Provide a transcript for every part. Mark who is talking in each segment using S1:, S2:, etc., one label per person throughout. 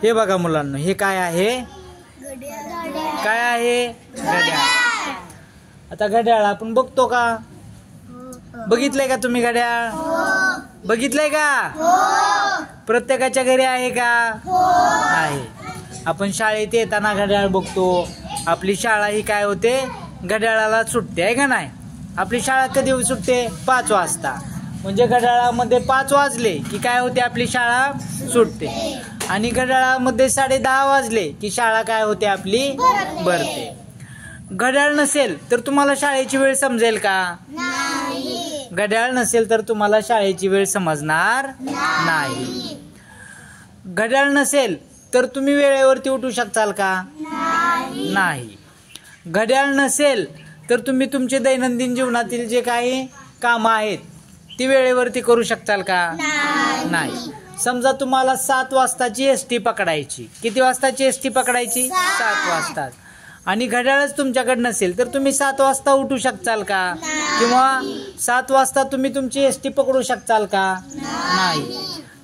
S1: हे बघा मुलांना, हे काय आहे? काय आहे? घड्याळ. आता घड्याळ आपण बघतो का? बघितलंय का तुम्ही घड्याळ? बघितलंय का? प्रत्येकाच्या घरी आहे का? आहे. आपण शाळेत येताना घड्याळ बघतो. आपली शाळा ही काय होते? घड्याळाला सुटते, आहे का नाही? आपली शाळा कधी सुटते? 5 वाजता. म्हणजे घड्याळामध्ये 5 वाजले की काय होते? आपली शाळा सुटते. आणि घड्याळामध्ये 10:30 वाजले की शाळा काय होते? आपली भरते. घड्याळ नसेल तर तुम्हाला शाळेची वेळ समजेल का? घड्याळ नसेल तर तुम्हाला शाळेची वेळ समजणार नाही. घड्याळ नसेल तर तुम्ही वेळेवरती उठू शकताल का? नाही. घड्याळ नसेल तर तुम्ही तुमचे दैनंदिन जीवनातील जे काही कामं आहेत ती वेळेवरती करू शकताल का? नाही. समजा तुम्हाला 7 वाजताची एसटी पकडायची. किती वाजताची एसटी पकडायची? 7 वाजता. आणि घड्याळच तुमच्याकडे नसेल तर तुम्ही 7 वाजता उठू शकताल का? किंवा 7 वाजता तुम्ही तुमची एसटी पकडू शकताल का? नाही.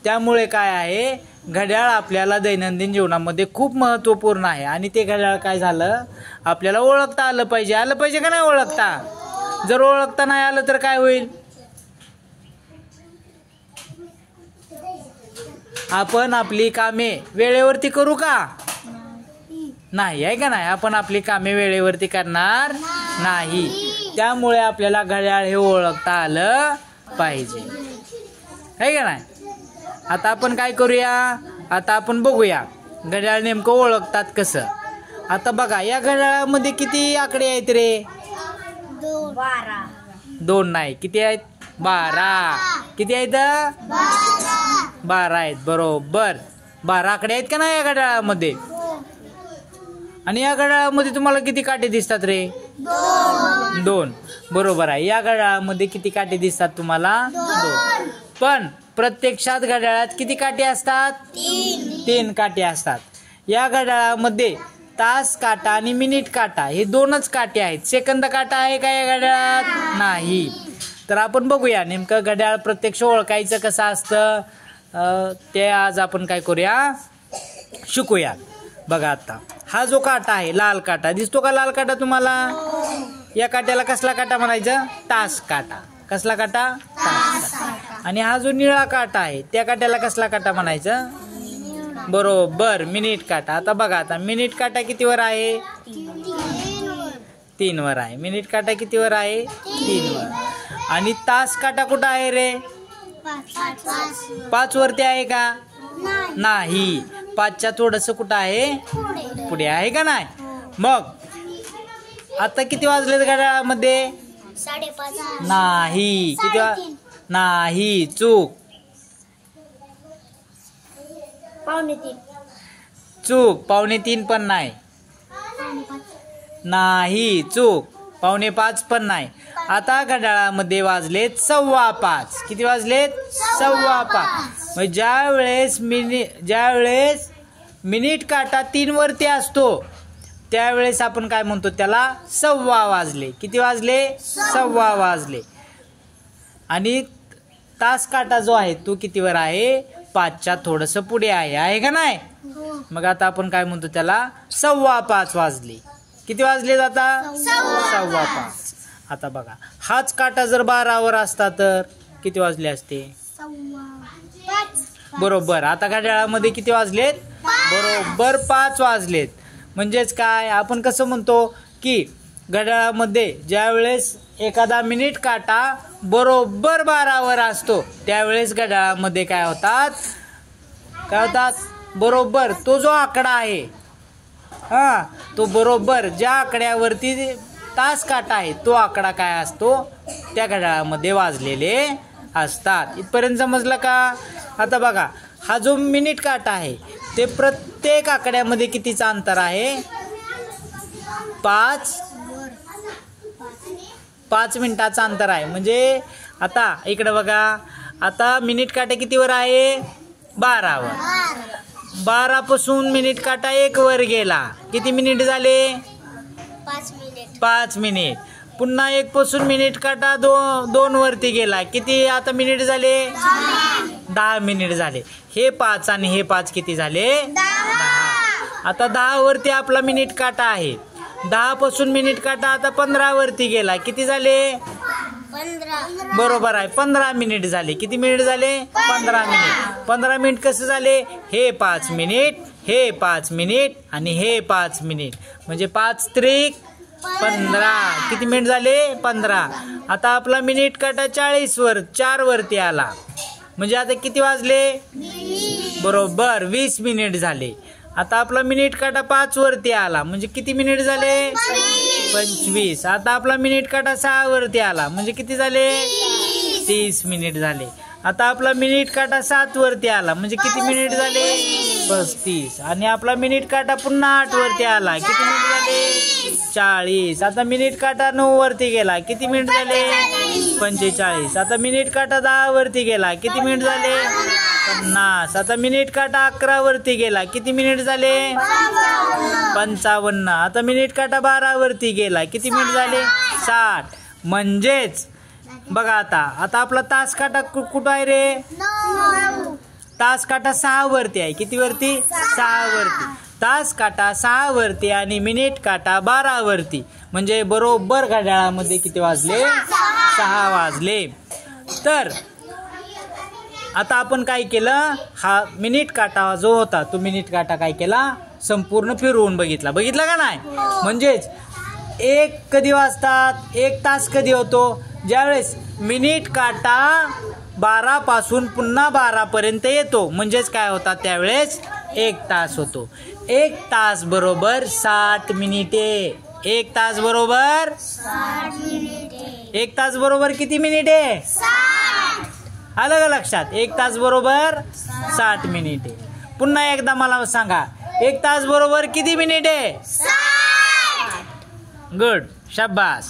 S1: त्यामुळे काय आहे? घड्याळ आपल्याला दैनंदिन जीवनामध्ये खूप महत्त्वपूर्ण आहे. आणि ते घड्याळ काय झालं? आपल्याला ओळखता आलं पाहिजे. आलं पाहिजे का नाही ओळखता? जर ओळखता नाही आलं तर काय होईल? आपण आपली कामे वेळेवरती करू का? नाही, आहे का नाही? आपण आपली कामे वेळेवरती करणार नाही. त्यामुळे आपल्याला घड्याळ हे ओळखता आलं पाहिजे, आहे का नाही? आता आपण काय करूया? आता आपण बघूया घड्याळ नेमकं ओळखतात कसं. आता बघा, या घड्याळामध्ये किती आकडे आहेत रे? 2 नाही. किती आहेत? 12. किती आहेत? 12 आहेत. बरोबर. 12 आकडे आहेत का नाही या घड्याळामध्ये? आणि या घड्याळामध्ये तुम्हाला किती काटे दिसतात रे? 2. बरोबर आहे. या घड्याळामध्ये किती काटे दिसतात तुम्हाला? 2. पण प्रत्यक्षात घड्याळात किती काटे असतात? 3 काटे असतात. या घड्याळामध्ये तास काटा आणि मिनिट काटा हे 2च काटे आहेत. सेकंद काटा आहे का या घड्याळात? नाही. तर आपण बघूया नेमकं घड्याळ प्रत्यक्ष ओळखायचं कसं असतं ते आज आपण काय करूया? शिकूया. बघा, आता हा जो काटा आहे, लाल काटा दिसतो का? लाल काटा तुम्हाला? या काट्याला कसला काटा म्हणायचं? तास काटा. कसला काटा? तास काटा. आणि हा जो निळा काटा आहे त्या काट्याला कसला काटा म्हणायचं? बरोबर, मिनिट काटा. आता बघा, आता मिनिट काटा कितीवर आहे? 3 वर आहे. मिनिट काटा कितीवर आहे? 3 वर. आणि तास काटा कुठं आहे रे? 5 वरती आहे का? नाही. 5च्या थोडस कुठं आहे? पुढे आहे का नाही? मग आता किती वाजलेत घड्याळामध्ये?
S2: 5:30.
S1: नाही. किती? नाही, चूक.
S2: 2:45.
S1: चूक. 2:45 पण नाही. नाही, चूक. 4:45 पण नाही. आता घड्याळामध्ये वाजलेत 5:15. किती वाजलेत? 5:15. मग ज्यावेळेस मिनिट काटा 3 वरती असतो त्यावेळेस आपण काय म्हणतो? त्याला 1:15 वाजले. किती वाजले? 1:15 वाजले. आणि तास काटा जो आहे तो कितीवर आहे? 5च्या थोडस पुढे आहे, आहे का नाही? मग आता आपण काय म्हणतो? त्याला 5:15 वाजले. किती वाजले आता? 5:15. आता बघा, हाच काटा जर 12 वर असता तर किती वाजले असते?
S2: 5:15.
S1: बरोबर. आता घड्याळामध्ये किती वाजलेत? बरोबर 5 वाजलेत. म्हणजेच काय? आपण कसं म्हणतो की घड्याळामध्ये ज्यावेळेस एखादा मिनिट काटा बरोबर 12 वर असतो त्यावेळेस घड्याळामध्ये काय होतात? बरोबर तो जो आकडा आहे तो बरोबर ज्या आकड्यावरती तास काटा आहे तो आकडा काय असतो? त्या घड्याळामध्ये वाजलेले असतात. इथपर्यंत समजलं का? आता बघा, हा जो मिनिट काटा आहे ते प्रत्येक आकड्यामध्ये कितीचं अंतर आहे? 5 मिनिटाचं अंतर आहे. म्हणजे आता इकडे बघा, आता मिनिट काटा कितीवर आहे? 12 वर. 12 पासून मिनिट काटा 1 वर गेला. किती मिनिट झाले? 5 मिनिट. पुन्हा 1 पासून मिनिट काटा 2 वरती गेला. किती आता मिनिट झाले? 10 मिनिट झाले. हे 5 आणि हे 5 किती झाले? 10. आता 10 वरती आपला मिनिट काटा आहे. 10 पासून मिनिट काटा आता 15 वरती गेला. किती झाले?
S2: 15.
S1: बरोबर आहे, 15 मिनिट झाले. किती मिनिट झाले? 15 मिनिट. 15 मिनिट कसं झाले? हे 5 मिनिट, हे 5 मिनिट आणि हे 5 मिनिट, म्हणजे 5 त्रिक 15. किती मिनिट झाले? 15. आता आपला मिनिट काटा 4 वरती आला, म्हणजे आता किती वाजले? बरोबर 20 मिनिट झाले. आता आपला मिनिट काटा 5 वरती आला, म्हणजे किती मिनिट झाले? 25. आता आपला मिनिट काटा 6 वरती आला, म्हणजे किती झाले? 30 मिनिट झाले. आता आपला मिनिट काटा 7 वरती आला, म्हणजे किती मिनिट झाले? 35. आणि आपला मिनिट काटा पुन्हा 8 वरती आला, किती मिनिट झाले? 40. आता मिनिट काटा 9 वरती गेला, किती मिनिट झाले? 45. आता मिनिट काटा 10 वरती गेला, किती मिनिट झाले? 50. आता मिनिट काटा 11 वरती गेला, किती मिनिट झाले? 55. आता मिनिट काटा 12 वरती गेला, किती मिनिट झाले? 60. म्हणजेच बघा आता आपला तास काटा कुठं आहे रे? तास काटा 6 वरती आहे. किती वरती? 6 वरती. तास काटा 6 वरती आणि मिनिट काटा 12 वरती, म्हणजे बरोबर घड्याळामध्ये किती वाजले? 6 वाजले. तर आता आपण काय केलं? हा मिनिट काटा जो होता तो मिनिट काटा काय केला? संपूर्ण फिरवून बघितला का नाही? म्हणजेच 1 कधी वाजतात? 1 तास कधी होतो? ज्यावेळेस मिनिट काटा 12 पासून पुन्हा 12 पर्यंत येतो, म्हणजेच काय होतात? त्यावेळेस 1 तास होतो. 1 तास बरोबर 60 मिनिटे. 1 तास बरोबर 1 तास बरोबर किती मिनिटे? आलं का लक्षात? 1 तास बरोबर 60 मिनिटे. पुन्हा एकदा मला सांगा, 1 तास बरोबर किती मिनिटे? गुड, शाबास.